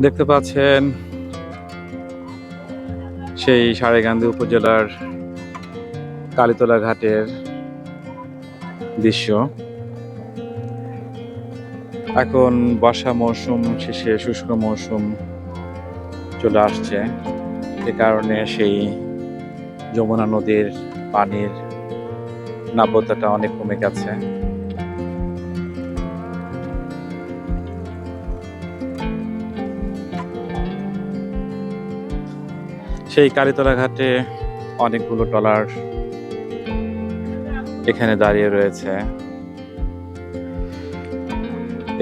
দেখতে পাচ্ছেন সেই সারেগান্ধী উপজেলার কালীতলা ঘাটের দৃশ্য। এখন বর্ষা মৌসুম শেষে শুষ্ক মৌসুম চলে আসছে, যে কারণে সেই যমুনা নদীর পানির নাব্যতাটা অনেক কমে গেছে। সেই কালীতলা ঘাটে অনেকগুলো ট্রলার এখানে দাঁড়িয়ে রয়েছে।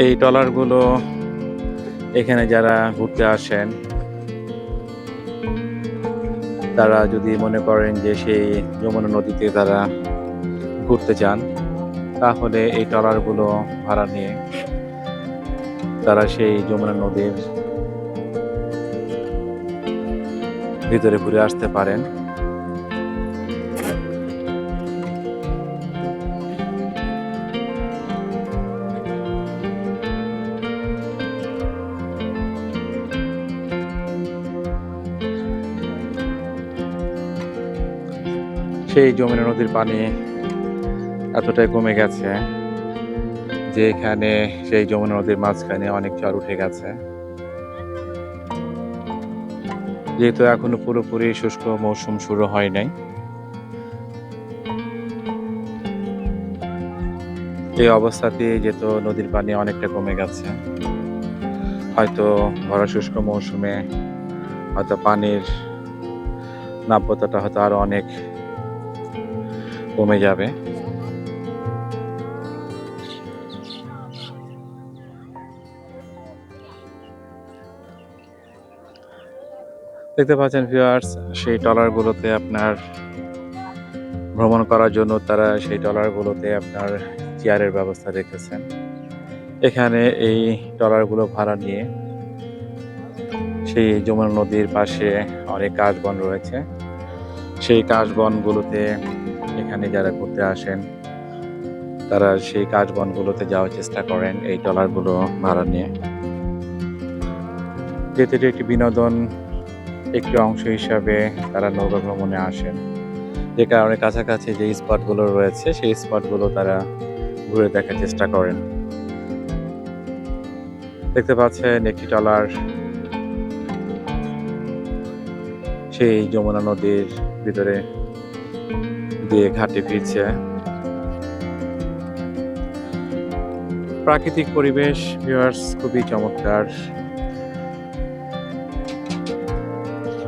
এই ট্রলারগুলো এখানে যারা ঘুরতে আসেন, তারা যদি মনে করেন যে সেই যমুনা নদীতে তারা ঘুরতে চান, তাহলে এই ট্রলারগুলো ভাড়া নিয়ে তারা সেই যমুনা নদীর ভিতরে ঘুরে আসতে পারেন। সেই যমুনা নদীর পানি এতটাই কমে গেছে যে এখানে সেই যমুনা নদীর মাঝখানে অনেক চর উঠে গেছে। যেহেতু এখনো পুরোপুরি শুষ্ক মৌসুম শুরু হয় নাই, এই অবস্থাতে যেহেতু নদীর পানি অনেকটা কমে গেছে, হয়তো ভরা শুষ্ক মৌসুমে হয়তো পানির নাব্যতাটা হয়তো আরো অনেক কমে যাবে। দেখতে পাচ্ছেন ভিউয়ার্স, সেই ট্রলারগুলোতে আপনার ভ্রমণ করার জন্য তারা সেই ট্রলারগুলোতে আপনার চেয়ারের ব্যবস্থা রেখেছেন। এখানে এই ট্রলারগুলো ভাড়া নিয়ে সেই যমুনা নদীর পাশে অনেক কাশবন রয়েছে, সেই কাশবনগুলোতে এখানে যারা ঘুরতে আসেন তারা সেই কাশবনগুলোতে যাওয়ার চেষ্টা করেন এই ট্রলারগুলো ভাড়া নিয়ে। যেহেতু এটি একটি বিনোদন একটি অংশ হিসাবে তারা নৌকা ভ্রমণে আসেন, যে কারণে কাছাকাছি যে স্পটগুলো রয়েছে সেই স্পটগুলো তারা ঘুরে দেখার চেষ্টা করেন। দেখতে পাচ্ছেন একটি ট্রলার সেই যমুনা নদীর ভিতরে দিয়ে ঘাটে ফিরছে। প্রাকৃতিক পরিবেশ ভিউয়ার্স খুবই চমৎকার।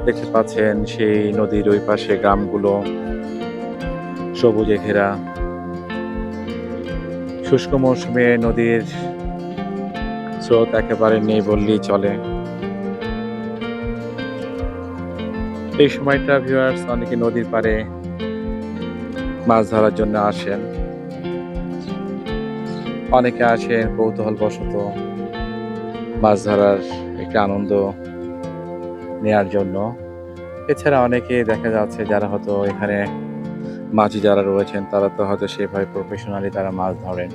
দেখতে পাচ্ছেন সেই নদীর ওই পাশে গ্রামগুলো সবুজে ঘেরা। শুষ্ক মৌসুমে নদীর স্রোত একেবারে নেই বললেই চলে। এই সময়টা ভিউয়ার্স অনেকে নদীর পাড়ে মাছ ধরার জন্য আসেন, অনেকে আসেন কৌতূহল বশত মাছ ধরার একটা আনন্দ নেয়ার জন্য। এছাড়া অনেকে দেখা যাচ্ছে যারা হয়তো এখানে মাঝি যারা রয়েছেন তারা তো হয়তো সেভাবে প্রফেশনালি তারা মাছ ধরেন,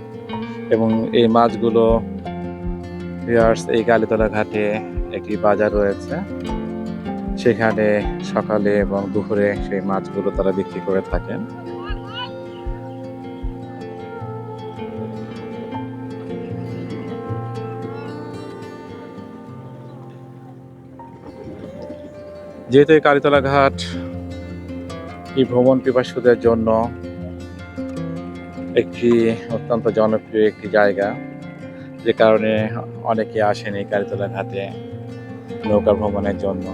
এবং এই মাছগুলো ভিউয়ার্স এই কালীতলা ঘাটে একটি বাজার রয়েছে, সেখানে সকালে এবং দুপুরে সেই মাছগুলো তারা বিক্রি করে থাকেন। যেহেতু এই কালীতলা ঘাট এই ভ্রমণ পিপাসুদের জন্য একটি অত্যন্ত জনপ্রিয় একটি জায়গা, যে কারণে অনেকে আসেন এই কালীতলা ঘাটে নৌকা ভ্রমণের জন্য।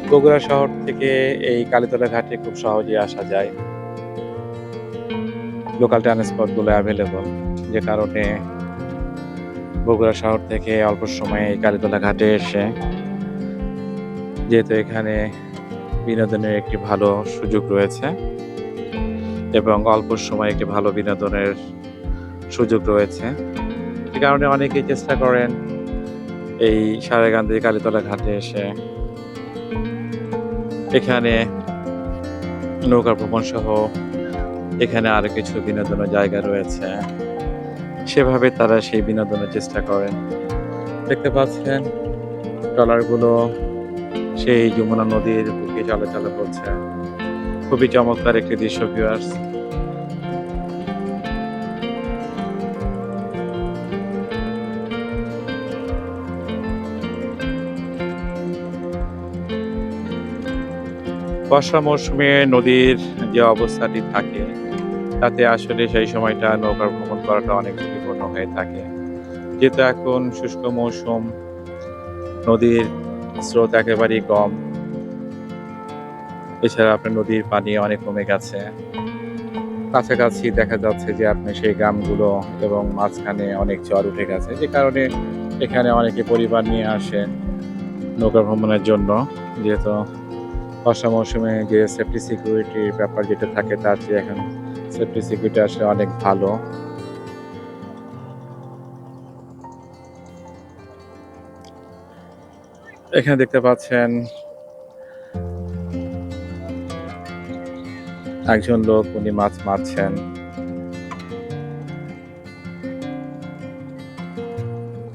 বগুড়া শহর থেকে এই কালীতলা ঘাটে খুব সহজেই আসা যায়, লোকাল ট্রান্সপোর্ট গুলো অ্যাভেলেবল, যে কারণে বগুড়া শহর থেকে অল্প সময়ে এই কালীতলা ঘাটে এসে, যেহেতু এখানে বিনোদনের একটি ভালো সুযোগ রয়েছে এবং অল্প সময়ে একটি ভালো বিনোদনের সুযোগ রয়েছে, যে কারণে অনেকেই চেষ্টা করেন এই সারেগান্ধী কালীতলা ঘাটে এসে এখানে নৌকা ভ্রমণ সহ এখানে আরো কিছু বিনোদনের জায়গা রয়েছে সেভাবে তারা সেই বিনোদনের চেষ্টা করেন। দেখতে পাচ্ছেন ট্রলারগুলো সেই যমুনা নদীর বুকে চলাচল করছে। খুবই চমৎকার একটি দৃশ্য ভিউয়ার্স। বর্ষা মৌসুমে নদীর যে অবস্থাটি থাকে তাতে আসলে সেই সময়টা নৌকা ভ্রমণ করাটা অনেক ঝুঁকিপূর্ণ হয়ে থাকে। যেহেতু এখন শুষ্ক মৌসুম, নদীর স্রোত একেবারেই কম। এছাড়া আপনার নদীর পানি অনেক কমে গেছে। কাছাকাছি দেখা যাচ্ছে যে আপনি সেই গ্রামগুলো এবং মাঝখানে অনেক চর উঠে গেছে। যে কারণে এখানে অনেকে পরিবার নিয়ে আসে নৌকা ভ্রমণের জন্য। যেহেতু বর্ষা মৌসুমে যে সেফটি সিকিউরিটির ব্যাপার যেটা থাকে তার চেয়ে এখন সেফটি সিকিউরিটি আসলে অনেক ভালো। এখানে দেখতে পাচ্ছেন একজন লোক উনি মাছ মারছেন।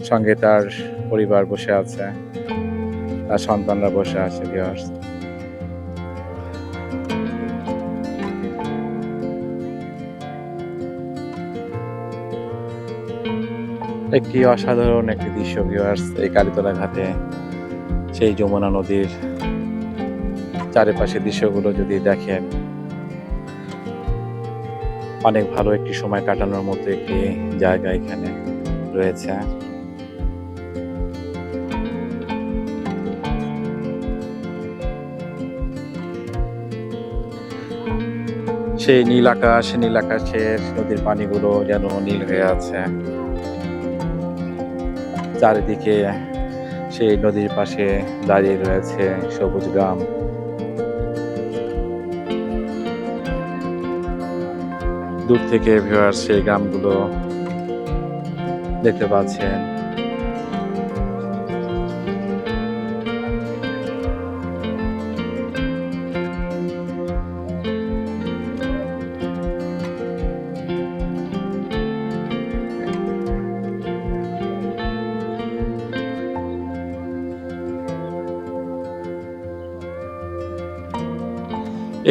সঙ্গে তার পরিবার বসে আছে, তার সন্তানরা বসে আছে ভিউয়ার্স। একটি অসাধারণ একটি দৃশ্য ভিউয়ার্স এই কালীতলা ঘাটে সেই যমুনা নদীর চারিপাশের দৃশ্যগুলো যদি দেখেন অনেক ভালো একটি সময় কাটানোর মতো একটি জায়গা এখানে রয়েছে। সেই নীল আকাশের নদীর পানিগুলো যেন নীল হয়ে আছে। চারিদিকে সেই নদীর পাশে দাঁড়িয়ে রয়েছে সবুজ গ্রাম। দূর থেকে ভিউয়ার্স সেই গ্রামগুলো দেখতে পাচ্ছেন।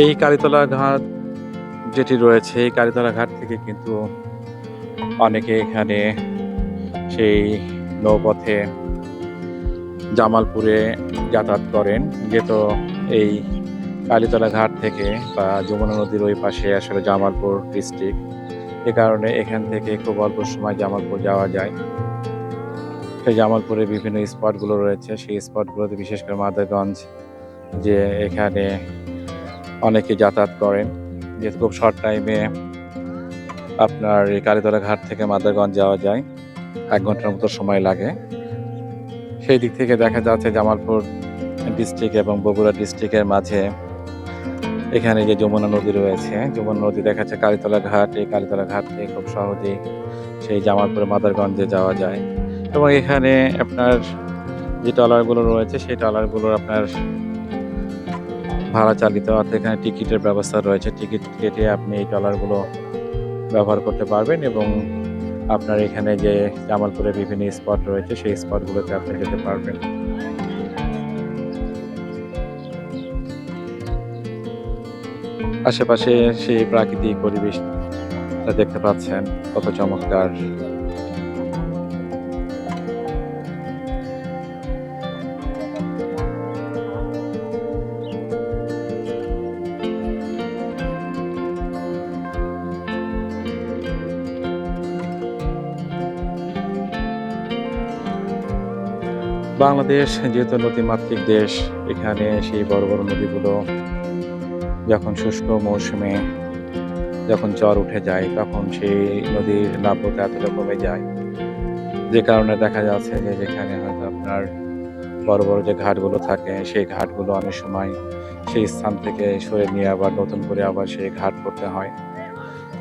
এই কালীতলা ঘাট যেটি রয়েছে এই কালীতলা ঘাট থেকে কিন্তু অনেকে এখানে সেই নৌপথে জামালপুরে যাতায়াত করেন। যেহেতু এই কালীতলা ঘাট থেকে বা যমুনা নদীর ওই পাশে আসলে জামালপুর ডিস্ট্রিক্ট, এ কারণে এখান থেকে খুব অল্প সময় জামালপুর যাওয়া যায়। সেই জামালপুরে বিভিন্ন স্পটগুলো রয়েছে, সেই স্পটগুলোতে বিশেষ করে মাদারগঞ্জ যে এখানে অনেকে যাতায়াত করেন। যেহেতু খুব শর্ট টাইমে আপনার এই কালীতলা ঘাট থেকে মাদারগঞ্জ যাওয়া যায়, ১ ঘন্টার মতো সময় লাগে। সেই দিক থেকে দেখা যাচ্ছে জামালপুর ডিস্ট্রিক্ট এবং বগুড়া ডিস্ট্রিক্টের মাঝে এখানে যে যমুনা নদী রয়েছে, যমুনা নদী দেখা যাচ্ছে কালীতলা ঘাট, এই কালীতলা ঘাট থেকে খুব সহজেই সেই জামালপুর মাদারগঞ্জে যাওয়া যায়। এবং এখানে আপনার যে ট্রলারগুলো রয়েছে সেই ট্রলারগুলোর আপনার ভাড়া চালিত, অর্থাৎ এখানে টিকিটের ব্যবস্থা রয়েছে। টিকিট কেটে আপনি এই ট্রলারগুলো ব্যবহার করতে পারবেন এবং আপনার এখানে যে জামালপুরে বিভিন্ন স্পট রয়েছে সেই স্পটগুলোতে আপনি যেতে পারবেন। আশেপাশে সেই প্রাকৃতিক পরিবেশ দেখতে পাচ্ছেন কত চমৎকার। বাংলাদেশ যেহেতু নদীমাতৃক দেশ, এখানে সেই বড় বড় নদীগুলো যখন শুষ্ক মৌসুমে যখন জ্বর উঠে যায় তখন সেই নদীর নাব্যতা এতটা কমে যায়, যে কারণে দেখা যাচ্ছে যে যেখানে হয়তো আপনার বড় বড় যে ঘাটগুলো থাকে সেই ঘাটগুলো অনেক সময় সেই স্থান থেকে সরে নিয়ে আবার নতুন করে আবার সেই ঘাট করতে হয়।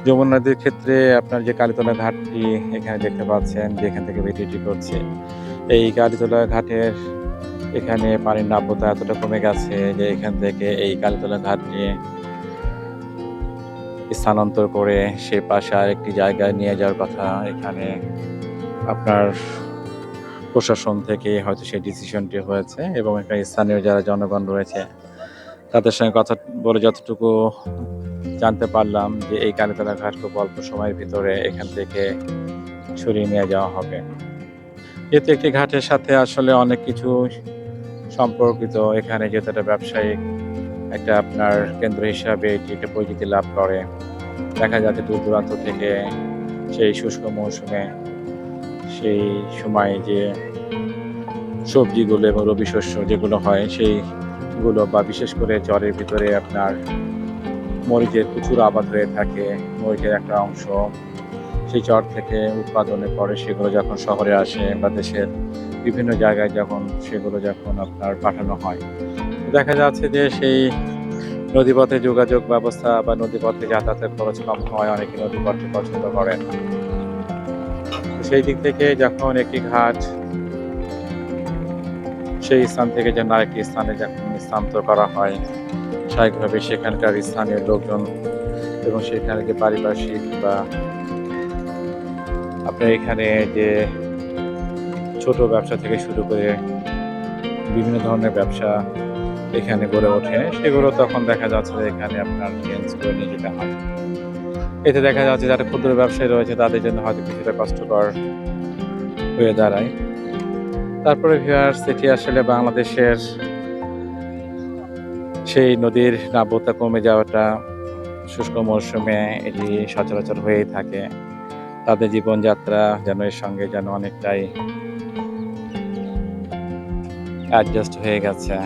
যমুনা নদীর ক্ষেত্রে আপনার যে কালীতলা ঘাটটি এখানে দেখতে পাচ্ছেন, যেখান থেকে ভিডিওটি করছে, এই কালীতলা ঘাটের এখানে পানির নাব্যতা এতটা কমে গেছে যে এখান থেকে এই কালীতলা ঘাট নিয়ে স্থানান্তর করে সে পাশে আরেকটি জায়গায় নিয়ে যাওয়ার কথা এখানে আপনার প্রশাসন থেকে হয়তো সেই ডিসিশনটি হয়েছে এবং এখানে স্থানীয় যারা জনগণ রয়েছে তাদের সঙ্গে কথা বলে যতটুকু জানতে পারলাম যে এই কালীতলা ঘাট খুব অল্প সময়ের ভিতরে এখান থেকে সরিয়ে নিয়ে যাওয়া হবে। যেহেতু একটি ঘাটের সাথে আসলে অনেক কিছু সম্পর্কিত, এখানে যেহেতু একটা ব্যবসায়িক একটা আপনার কেন্দ্র হিসাবে এটি একটা পরিচিতি লাভ করে। দেখা যাচ্ছে দূর দূরান্ত থেকে সেই শুষ্ক মৌসুমে সেই সময় যে সবজিগুলো এবং রবি শস্য যেগুলো হয় সেইগুলো বা বিশেষ করে চরের ভিতরে আপনার মরিচের প্রচুর আবাদ হয়ে থাকে। মরিচের একটা অংশ সেই চর থেকে উৎপাদনের পরে সেগুলো যখন শহরে আসে বা দেশের বিভিন্ন জায়গায় সেগুলো যখন আপনার পাঠানো হয়, দেখা যাচ্ছে যে সেই নদীপথে যোগাযোগ ব্যবস্থা বা নদীপথে যাতায়াতের খরচ কম হয়, অনেকে নদীপথে পছন্দ করেন। সেই দিক থেকে যখন একটি ঘাট সেই স্থান থেকে যেন আরেকটি স্থানে যখন স্থানান্তর করা হয়, স্বাভাবিকভাবে সেখানকার স্থানীয় লোকজন এবং সেখানে যে পারিপার্শ্বিক বা আপনার এখানে যে ছোট ব্যবসা থেকে শুরু করে বিভিন্ন ধরনের ব্যবসা এখানে গড়ে ওঠে, সেগুলো তখন দেখা যাচ্ছে যে এখানে আপনার চেঞ্জ করে নিয়ে যেতে হয়। এতে দেখা যাচ্ছে যারা ক্ষুদ্র ব্যবসায়ী রয়েছে তাদের জন্য হয়তো কিছুটা কষ্টকর হয়ে দাঁড়ায়। তারপরে ভিউয়ার্স, এটি আসলে বাংলাদেশের সেই নদীর নাব্যতা কমে যাওয়াটা শুষ্ক মৌসুমে এটি সচরাচর হয়েই থাকে। তাদের জীবনযাত্রা যেন এর সঙ্গে যেন অনেকটাই অ্যাডজাস্ট হয়ে গেছে।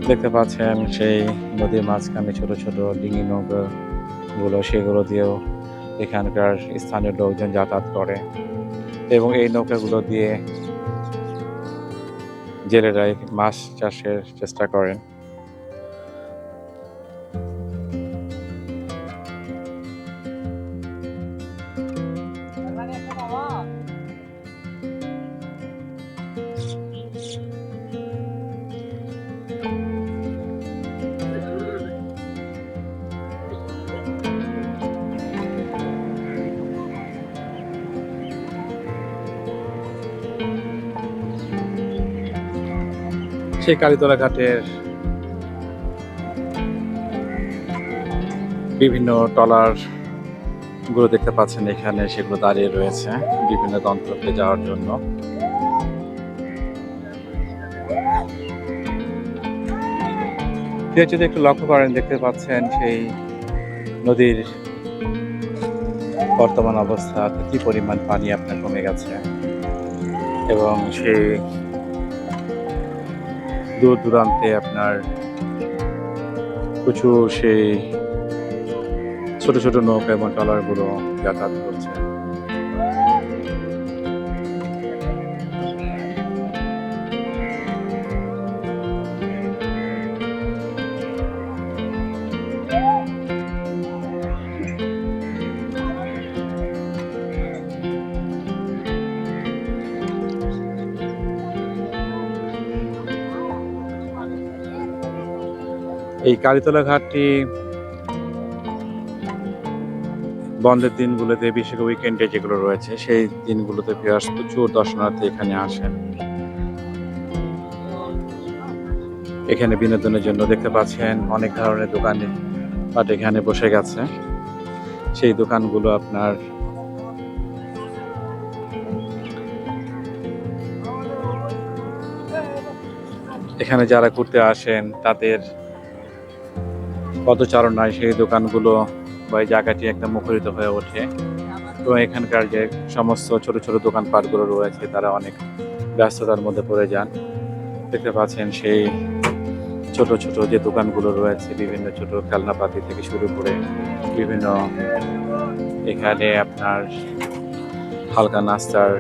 দেখতে পাচ্ছেন সেই নদীর মাঝখানে ছোট ছোট ডিঙি নৌকাগুলো, সেগুলো দিয়েও এখানকার স্থানীয় লোকজন যাতায়াত করে এবং এই নৌকাগুলো দিয়ে জেলেরাই মাছ চাষের চেষ্টা করেন। সেই কালীতলা ঘাটের বিভিন্ন ট্রলার গুলো দেখতে পাচ্ছেন এখানে, সেগুলো দাঁড়িয়ে রয়েছে বিভিন্ন গন্তব্যে যাওয়ার জন্য। কেউ যদি একটু লক্ষ্য করেন, দেখতে পাচ্ছেন সেই নদীর বর্তমান অবস্থা, কি পরিমাণ পানি আপনার কমে গেছে এবং সেই দূর দূরান্তে আপনার প্রচুর সেই ছোট ছোট নৌকা এবং ট্রলারগুলো যাতায়াত করছে। এই কালীতলা ঘাটটি বন্ধের দিনগুলোতে, বিশেষ করে উইকেন্ডে যেগুলো রয়েছে সেই দিনগুলোতে ভিউয়ার্স প্রচুর দর্শনার্থী এখানে আসেন। এখানে বিনোদনের জন্য দেখতে পাচ্ছেন অনেক ধরনের দোকান পাট এখানে বসে গেছে। সেই দোকানগুলো আপনার এখানে যারা ঘুরতে আসেন তাদের পদচারণায় সেই দোকানগুলো বা এই জায়গাটি একটা মুখরিত হয়ে ওঠে এবং এখানকার যে সমস্ত ছোট ছোট দোকানপাটগুলো রয়েছে তারা অনেক ব্যস্ততার মধ্যে পড়ে যান। দেখতে পাচ্ছেন সেই ছোট ছোট যে দোকানগুলো রয়েছে, বিভিন্ন ছোট খেলনাপাতি থেকে শুরু করে বিভিন্ন এখানে আপনার হালকা নাস্তার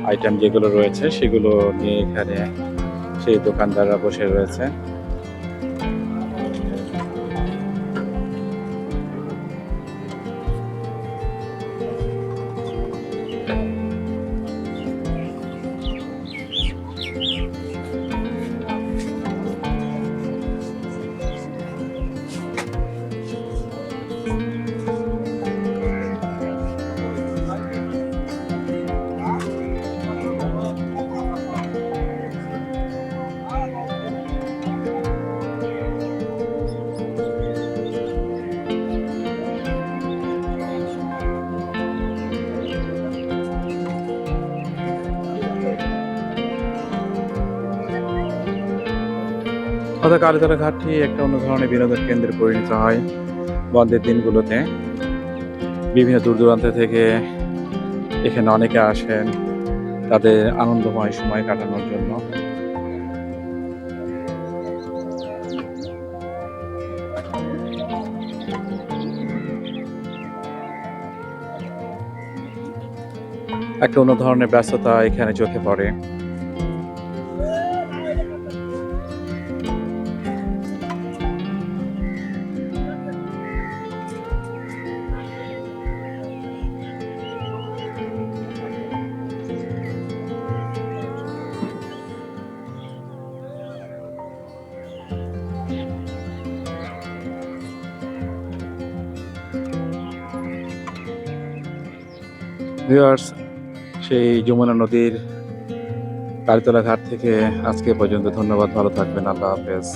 আইটেম যেগুলো রয়েছে সেগুলো নিয়ে এখানে সেই দোকানদাররা বসে রয়েছে। অর্থাৎ কালীতলা ঘাটটি একটা অন্য ধরনের বিনোদন কেন্দ্রে পরিণত হয় বন্ধের দিনগুলোতে। বিভিন্ন দূর দূরান্ত থেকে এখানে অনেকে আসেন তাদের আনন্দময় সময় কাটানোর জন্য। একটা অন্য ধরনের ব্যস্ততা এখানে চোখে পড়ে। ভিউয়ার্স, সেই যমুনা নদীর কালীতলা ঘাট থেকে আজকে পর্যন্ত ধন্যবাদ। ভালো থাকবেন। আল্লাহ হাফেজ।